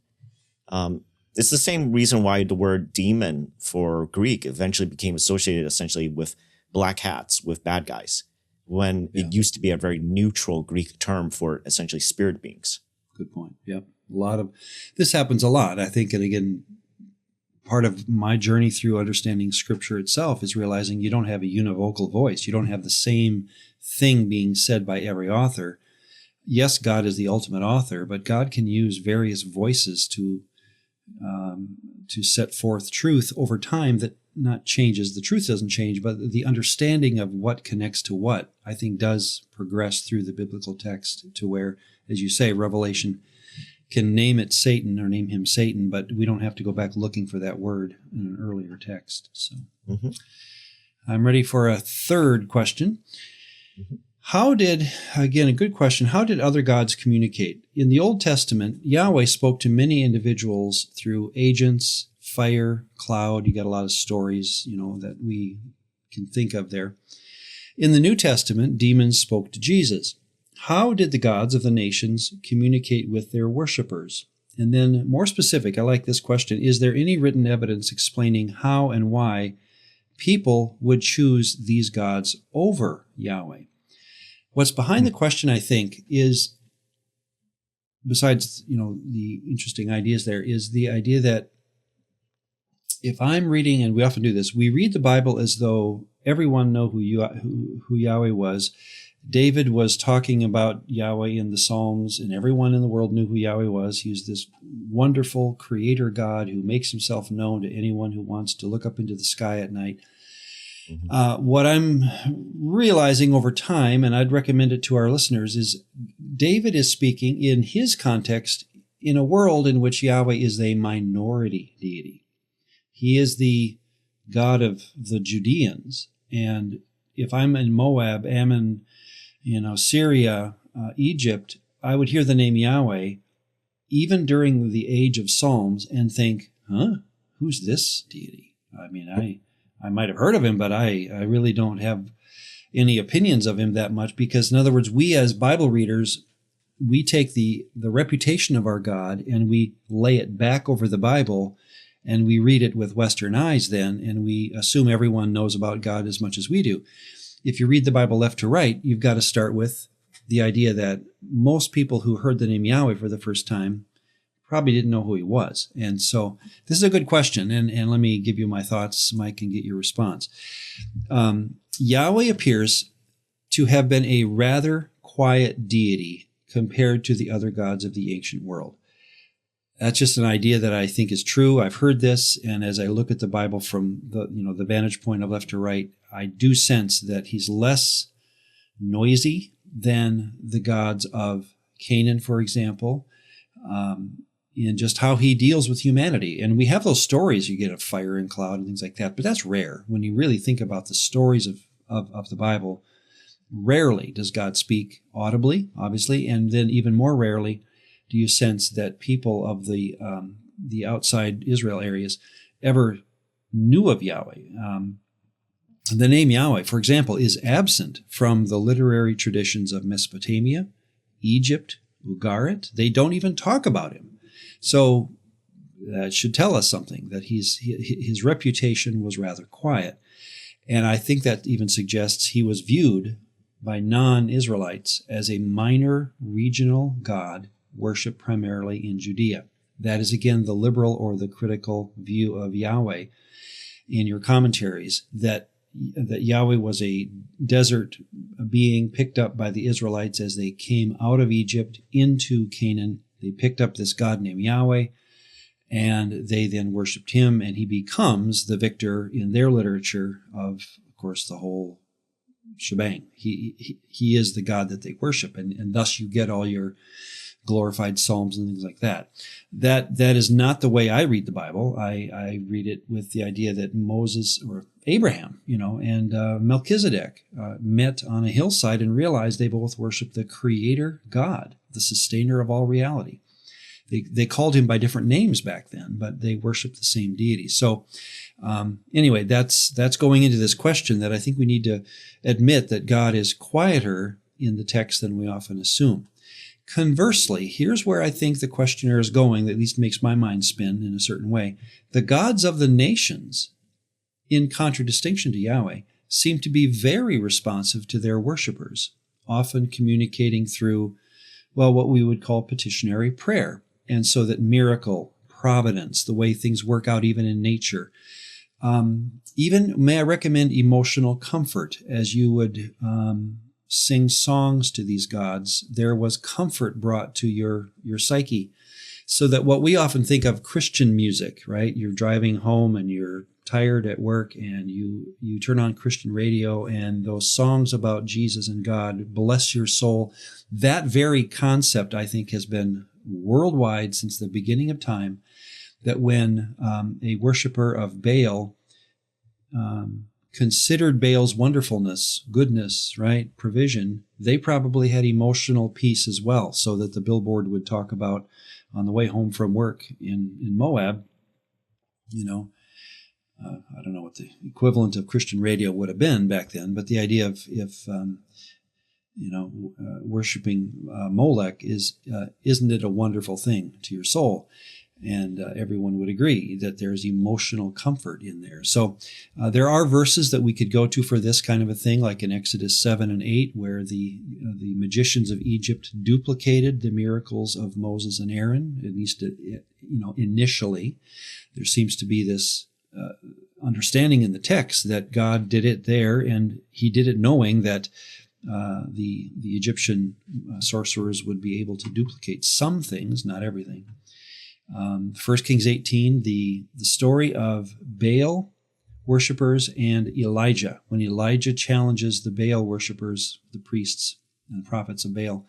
It's the same reason why the word demon for Greek eventually became associated essentially with black hats, with bad guys, when it used to be a very neutral Greek term for essentially spirit beings. Good point. Yep. This happens a lot. I think, and again, part of my journey through understanding Scripture itself is realizing you don't have a univocal voice. You don't have the same thing being said by every author. Yes, God is the ultimate author, but God can use various voices to set forth truth over time that not changes. The truth doesn't change, but the understanding of what connects to what, I think, does progress through the biblical text to where, as you say, Revelation can name it Satan or name him Satan, but we don't have to go back looking for that word in an earlier text. So I'm ready for a third question. Again, a good question, how did other gods communicate? In the Old Testament, Yahweh spoke to many individuals through agents, fire, cloud. You got a lot of stories, that we can think of there. In the New Testament, demons spoke to Jesus. How did the gods of the nations communicate with their worshipers? And then more specific, I like this question, is there any written evidence explaining how and why people would choose these gods over Yahweh? What's behind the question, I think, is, besides, the interesting ideas there, is the idea that if I'm reading, and we often do this, we read the Bible as though everyone know who Yahweh was. David was talking about Yahweh in the Psalms, and everyone in the world knew who Yahweh was. He's this wonderful creator God who makes himself known to anyone who wants to look up into the sky at night. What I'm realizing over time, and I'd recommend it to our listeners, is David is speaking in his context in a world in which Yahweh is a minority deity. He is the God of the Judeans. And if I'm in Moab, Ammon, Syria, Egypt, I would hear the name Yahweh even during the age of Psalms and think, who's this deity? I mean, I might have heard of him, but I really don't have any opinions of him that much, because, in other words, we as Bible readers, we take the reputation of our God and we lay it back over the Bible, and we read it with Western eyes then, and we assume everyone knows about God as much as we do. If you read the Bible left to right, you've got to start with the idea that most people who heard the name Yahweh for the first time probably didn't know who he was. And so this is a good question, and let me give you my thoughts, Mike, and get your response. Yahweh appears to have been a rather quiet deity compared to the other gods of the ancient world. That's just an idea that I think is true. I've heard this, and as I look at the Bible from the vantage point of left to right, I do sense that he's less noisy than the gods of Canaan, for example, in just how he deals with humanity. And we have those stories, you get a fire and cloud and things like that, but that's rare. When you really think about the stories of the Bible, rarely does God speak audibly, obviously, and then even more rarely do you sense that people of the outside Israel areas ever knew of Yahweh. The name Yahweh, for example, is absent from the literary traditions of Mesopotamia, Egypt, Ugarit. They don't even talk about him. So that should tell us something, that his reputation was rather quiet. And I think that even suggests he was viewed by non-Israelites as a minor regional god worshipped primarily in Judea. That is, again, the liberal or the critical view of Yahweh in your commentaries, that Yahweh was a desert being picked up by the Israelites as they came out of Egypt into Canaan. They picked up this God named Yahweh, and they then worshipped him, and he becomes the victor in their literature of course, the whole shebang. He is the God that they worship, and thus you get all your glorified psalms and things like that. That is not the way I read the Bible. I read it with the idea that Moses or Abraham, and Melchizedek met on a hillside and realized they both worshiped the Creator God, the sustainer of all reality. They called him by different names back then, but they worshiped the same deity. So anyway, that's going into this question that I think we need to admit that God is quieter in the text than we often assume. Conversely, here's where I think the questioner is going, that at least makes my mind spin in a certain way. The gods of the nations, in contradistinction to Yahweh, seem to be very responsive to their worshipers, often communicating through, what we would call petitionary prayer. And so that miracle providence, the way things work out even in nature. Even may I recommend emotional comfort, as you would sing songs to these gods. There was comfort brought to your psyche, so that what we often think of Christian music, right? You're driving home and you're tired at work, and you turn on Christian radio, and those songs about Jesus and God bless your soul. That very concept, I think, has been worldwide since the beginning of time, that when a worshiper of Baal considered Baal's wonderfulness, goodness, right, provision, they probably had emotional peace as well, so that the billboard would talk about on the way home from work in Moab, I don't know what the equivalent of Christian radio would have been back then, but the idea of worshiping Molech isn't it a wonderful thing to your soul? And everyone would agree that there's emotional comfort in there. So there are verses that we could go to for this kind of a thing, like in Exodus 7 and 8, where the magicians of Egypt duplicated the miracles of Moses and Aaron, at least initially. There seems to be this understanding in the text that God did it there, and he did it knowing that the Egyptian sorcerers would be able to duplicate some things, not everything. 1 Kings 18, the story of Baal worshipers and Elijah. When Elijah challenges the Baal worshipers, the priests and prophets of Baal,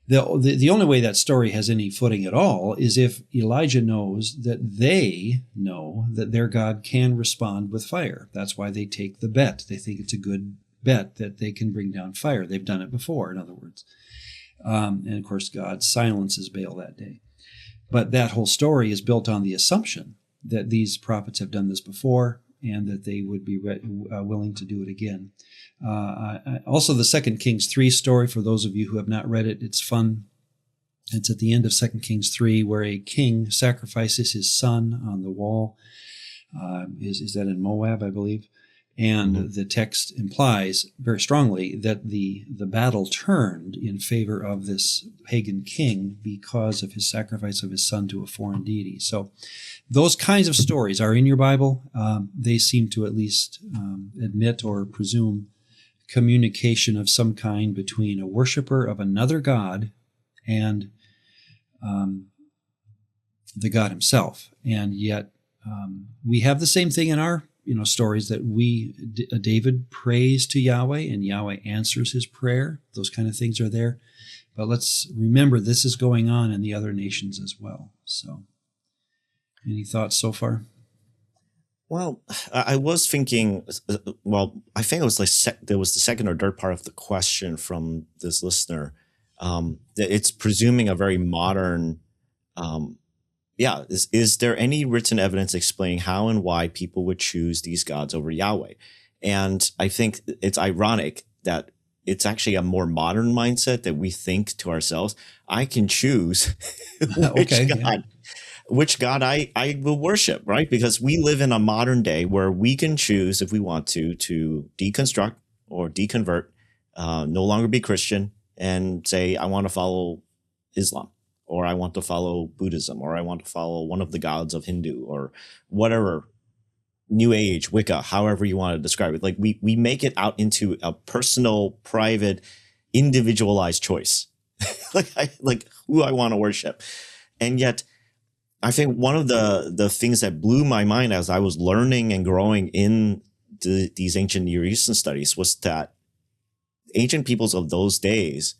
the only way that story has any footing at all is if Elijah knows that they know that their God can respond with fire. That's why they take the bet. They think it's a good bet that they can bring down fire. They've done it before, in other words. And of course, God silences Baal that day. But that whole story is built on the assumption that these prophets have done this before and that they would be willing to do it again. Also, the 2 Kings 3 story, for those of you who have not read it, it's fun. It's at the end of 2 Kings 3, where a king sacrifices his son on the wall. Is that in Moab, I believe? And the text implies very strongly that the battle turned in favor of this pagan king because of his sacrifice of his son to a foreign deity. So those kinds of stories are in your Bible. They seem to at least admit or presume communication of some kind between a worshiper of another god and the God himself. And yet we have the same thing in our stories, that David prays to Yahweh and Yahweh answers his prayer. Those kind of things are there. But let's remember, this is going on in the other nations as well. So any thoughts so far? Well, I was thinking, I think it was there was the second or third part of the question from this listener. That it's presuming a very modern, is there any written evidence explaining how and why people would choose these gods over Yahweh? And I think it's ironic that it's actually a more modern mindset that we think to ourselves, I can choose which God I will worship, right? Because we live in a modern day where we can choose, if we want to deconstruct or deconvert, no longer be Christian, and say, I want to follow Islam, or I want to follow Buddhism, or I want to follow one of the gods of Hindu, or whatever, New Age, Wicca, however you want to describe it. Like we make it out into a personal, private, individualized choice, like who I want to worship. And yet, I think one of the things that blew my mind as I was learning and growing in these ancient Near Eastern studies was that ancient peoples of those days,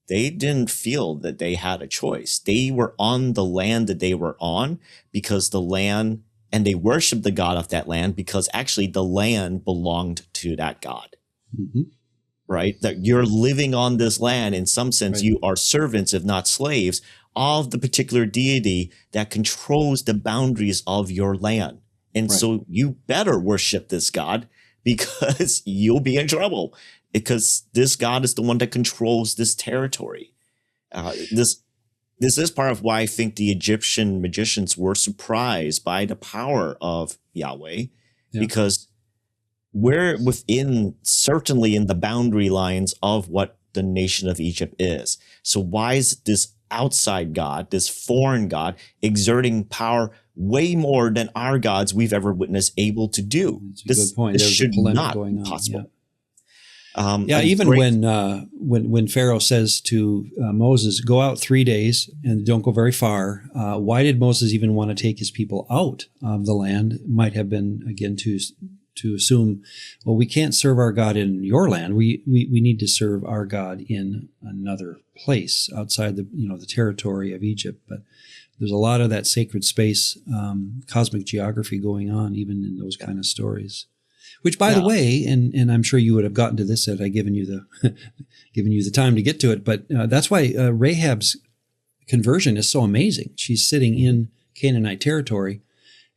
they didn't feel that they had a choice. They were on the land that they were on because the land, and they worshiped the god of that land because actually the land belonged to that god. Mm-hmm. Right? That you're living on this land. In some sense, right. You are servants, if not slaves, of the particular deity that controls the boundaries of your land. And right. So you better worship this god because you'll be in trouble, because this god is the one that controls this territory. This is part of why I think the Egyptian magicians were surprised by the power of Yahweh, because we're certainly in the boundary lines of what the nation of Egypt is. So why is this outside God, this foreign God, exerting power way more than our gods we've ever witnessed able to do. That's a good point. This There's should a polemic not going be on. possible. Even when Pharaoh says to Moses, "Go out 3 days and don't go very far," why did Moses even want to take his people out of the land? Might have been again to assume, well, we can't serve our God in your land. We need to serve our God in another place outside the territory of Egypt. But there's a lot of that sacred space, cosmic geography going on even in those kind of stories. Which, by the way, and I'm sure you would have gotten to this had I given you the time to get to it, but that's why Rahab's conversion is so amazing. She's sitting in Canaanite territory,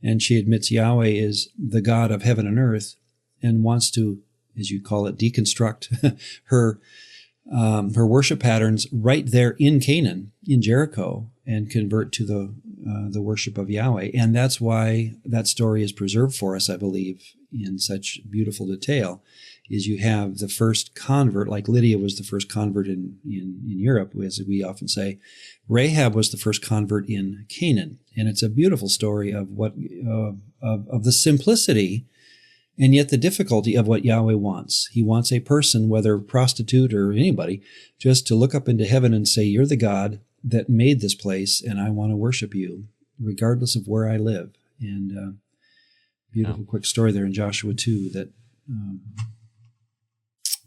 and she admits Yahweh is the God of heaven and earth, and wants to, as you call it, deconstruct her worship patterns right there in Canaan, in Jericho, and convert to the worship of Yahweh. And that's why that story is preserved for us, I believe, in such beautiful detail, is you have the first convert, like Lydia was the first convert in Europe, as we often say. Rahab was the first convert in Canaan. And it's a beautiful story of what of the simplicity and yet the difficulty of what Yahweh wants. He wants a person, whether prostitute or anybody, just to look up into heaven and say, "You're the God that made this place, and I want to worship you, regardless of where I live." And beautiful quick story there in Joshua 2 that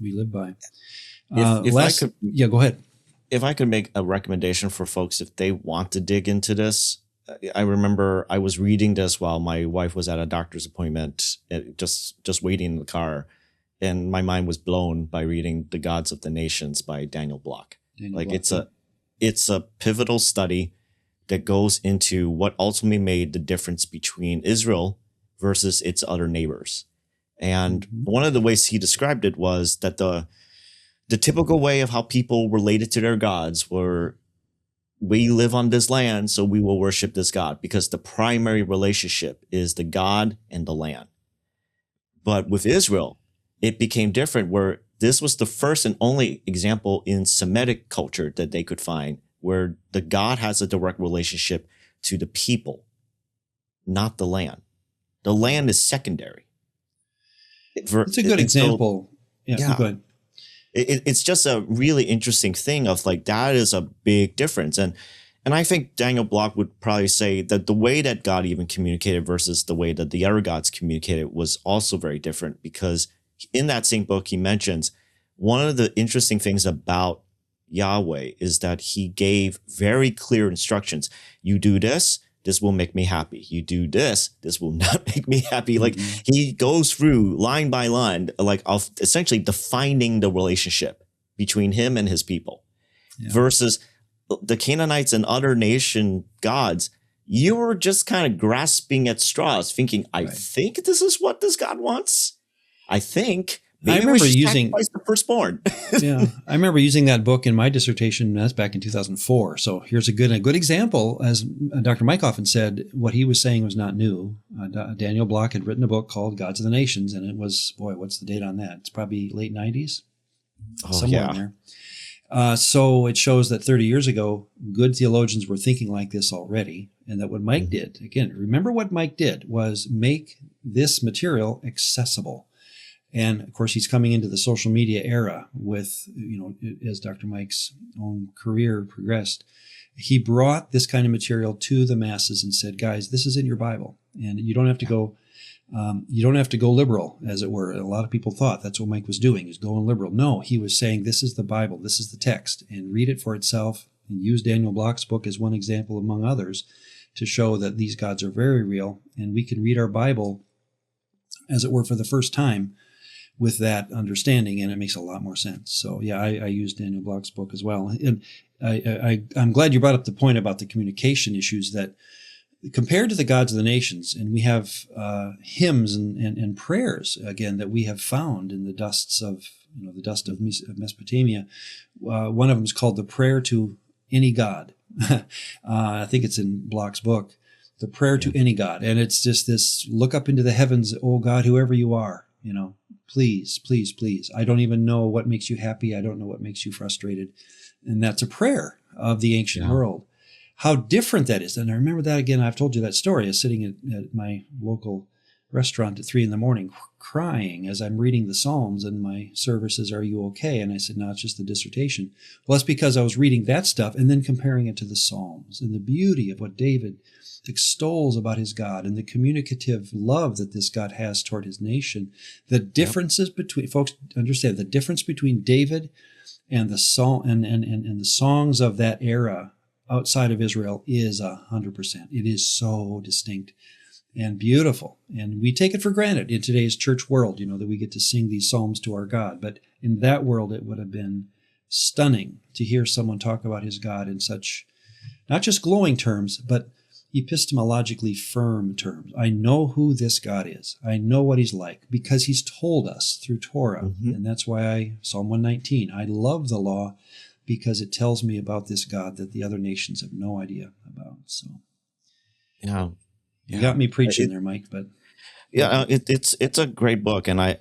we live by. Go ahead. If I could make a recommendation for folks, if they want to dig into this, I remember I was reading this while my wife was at a doctor's appointment, just waiting in the car, and my mind was blown by reading The Gods of the Nations by Daniel Block. It's a pivotal study that goes into what ultimately made the difference between Israel versus its other neighbors. And one of the ways he described it was that the typical way of how people related to their gods were, we live on this land, so we will worship this God, because the primary relationship is the God and the land. But with Israel, it became different, where this was the first and only example in Semitic culture that they could find where the God has a direct relationship to the people, not the land. The land is secondary. It's a good example. Go ahead. It's just a really interesting thing of like, that is a big difference. And I think Daniel Block would probably say that the way that God even communicated versus the way that the other gods communicated was also very different, because in that same book, he mentions one of the interesting things about Yahweh is that he gave very clear instructions. You do this, this will make me happy. You do this, this will not make me happy. Like he goes through line by line, like of essentially defining the relationship between him and his people versus the Canaanites and other nation gods. You were just kind of grasping at straws thinking, I think this is what this God wants. I think. Maybe I remember using the firstborn. I remember using that book in my dissertation. That's back in 2004. So here's a good example. As Dr. Mike often said, what he was saying was not new. Daniel Block had written a book called Gods of the Nations, and it was, what's the date on that? It's probably late 90s, somewhere in there. So it shows that 30 years ago, good theologians were thinking like this already, and that what Mike did, again, remember what Mike did was make this material accessible. And of course, he's coming into the social media era with, as Dr. Mike's own career progressed, he brought this kind of material to the masses and said, guys, this is in your Bible. And you don't have to go, liberal, as it were. A lot of people thought that's what Mike was doing, is going liberal. No, he was saying, this is the Bible, this is the text, and read it for itself, and use Daniel Block's book as one example among others to show that these gods are very real. And we can read our Bible, as it were, for the first time, with that understanding, and it makes a lot more sense. So I used Daniel Block's book as well. And I'm glad you brought up the point about the communication issues, that compared to the gods of the nations, and we have hymns and prayers, again, that we have found in the dust of Mesopotamia. One of them is called the Prayer to Any God. I think it's in Block's book, the Prayer to Any God. And it's just this, look up into the heavens, oh God, whoever you are, please, please, please. I don't even know what makes you happy. I don't know what makes you frustrated. And that's a prayer. of the ancient world. How different that is. And I remember that again. I've told you that story. I was sitting at my local restaurant at 3 a.m, crying as I'm reading the Psalms, and my server says, "Are you okay?" And I said, "No, it's just the dissertation." Well, that's because I was reading that stuff and then comparing it to the Psalms and the beauty of what David extols about his God and the communicative love that this God has toward his nation. The differences between, folks understand, the difference between David and the song and the songs of that era outside of Israel is 100%. It is so distinct and beautiful. And we take it for granted in today's church world, that we get to sing these psalms to our God. But in that world, it would have been stunning to hear someone talk about his God in such, not just glowing terms, but epistemologically firm terms. I know who this God is. I know what he's like because he's told us through Torah. And that's why Psalm 119, I love the law because it tells me about this God that the other nations have no idea about. So, you got me preaching there, Mike. But it's a great book, and I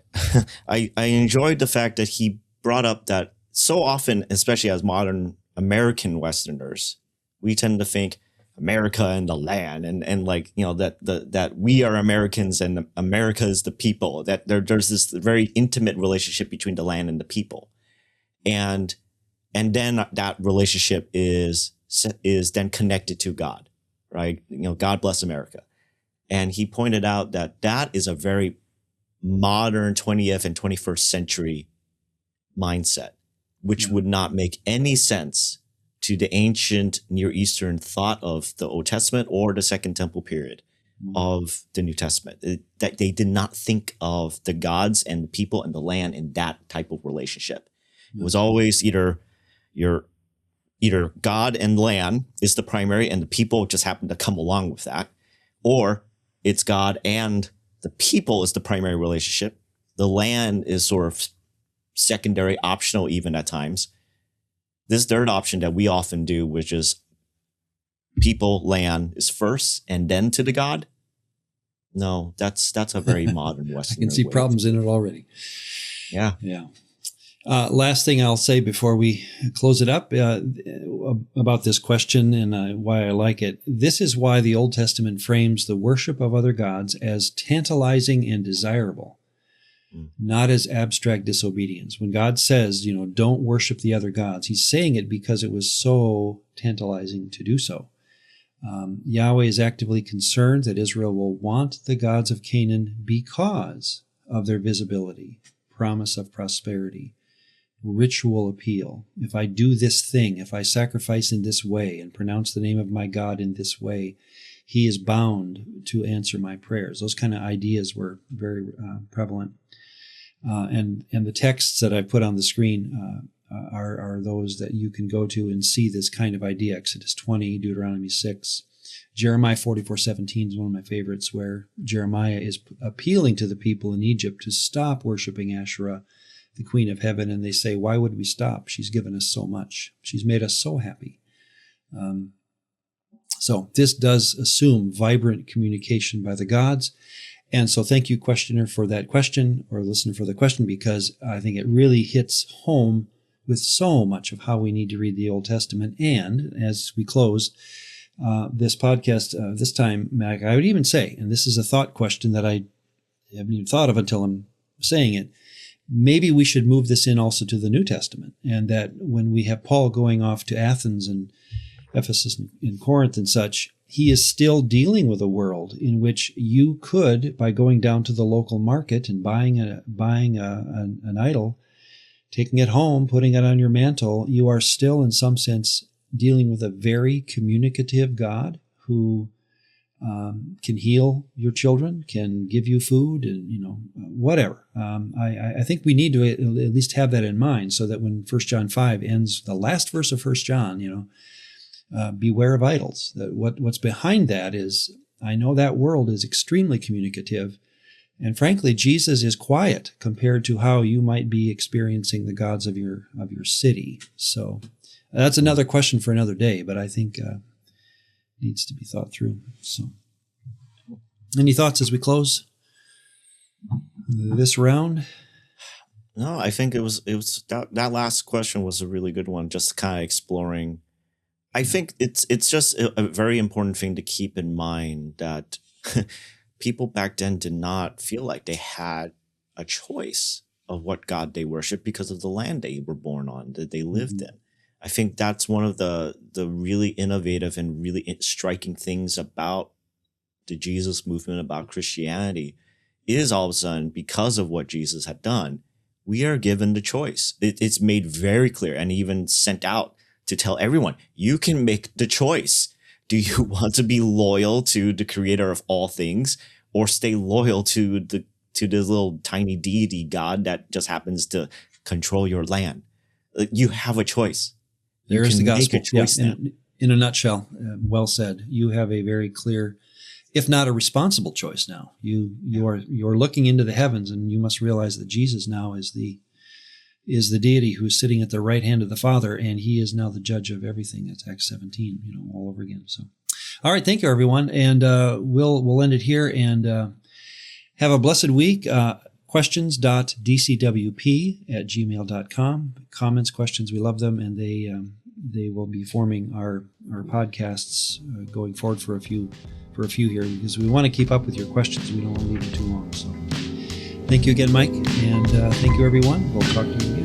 enjoyed the fact that he brought up that so often, especially as modern American Westerners, we tend to think America and the land, and that we are Americans and America is the people. That there's this very intimate relationship between the land and the people, and then that relationship is then connected to God, right? God bless America. And he pointed out that is a very modern 20th and 21st century mindset, which would not make any sense to the ancient Near Eastern thought of the Old Testament or the Second Temple period of the New Testament. That they did not think of the gods and the people and the land in that type of relationship. It was always either God and land is the primary and the people just happen to come along with that, or it's God and the people is the primary relationship. The land is sort of secondary, optional even at times. This third option that we often do, which is people, land is first and then to the God. No, that's a very modern Western. I can see problems in it already. Yeah. Last thing I'll say before we close it up about this question and why I like it. This is why the Old Testament frames the worship of other gods as tantalizing and desirable, not as abstract disobedience. When God says, don't worship the other gods, he's saying it because it was so tantalizing to do so. Yahweh is actively concerned that Israel will want the gods of Canaan because of their visibility, promise of prosperity, ritual appeal. If I do this thing, if I sacrifice in this way and pronounce the name of my God in this way, he is bound to answer my prayers. Those kind of ideas were very prevalent. And the texts that I put on the screen are those that you can go to and see this kind of idea. Exodus 20, Deuteronomy 6. Jeremiah 44:17 is one of my favorites, where Jeremiah is appealing to the people in Egypt to stop worshiping Asherah, the queen of heaven, and they say, why would we stop? She's given us so much. She's made us so happy. So this does assume vibrant communication by the gods. And so thank you, questioner, for that question, or listener for the question, because I think it really hits home with so much of how we need to read the Old Testament. And as we close this podcast this time, Mac, I would even say, and this is a thought question that I haven't even thought of until I'm saying it, maybe we should move this in also to the New Testament, and that when we have Paul going off to Athens and Ephesus and Corinth and such, he is still dealing with a world in which you could, by going down to the local market and buying an idol, taking it home, putting it on your mantle, you are still in some sense dealing with a very communicative God who can heal your children, can give you food, and whatever. I think we need to at least have that in mind, so that when 1 John 5 ends, the last verse of 1 John, beware of idols. That what's behind that is, I know that world is extremely communicative, and frankly, Jesus is quiet compared to how you might be experiencing the gods of your city. So that's another question for another day, but I think needs to be thought through. So, any thoughts as we close this round? No, I think it was that last question was a really good one, just kind of exploring I think it's just a very important thing to keep in mind that people back then did not feel like they had a choice of what God they worship because of the land they were born on, that they lived in. I think that's one of the really innovative and really striking things about the Jesus movement, about Christianity, is all of a sudden, because of what Jesus had done, we are given the choice. It's made very clear and even sent out to tell everyone, you can make the choice. Do you want to be loyal to the creator of all things, or stay loyal to this little tiny deity God that just happens to control your land? You have a choice. There's the gospel. Make a choice now. In a nutshell, well said. You have a very clear, if not a responsible choice now. You're looking into the heavens, and you must realize that Jesus now is the deity who is sitting at the right hand of the Father, and he is now the judge of everything. That's Acts 17, all over again. So, all right, thank you, everyone, and we'll end it here, and have a blessed week. questions.dcwp@gmail.com. Comments, questions, we love them, and they will be forming our podcasts going forward for a few here, because we want to keep up with your questions. We don't want to leave them too long. So thank you again, Mike, and thank you, everyone. We'll talk to you again.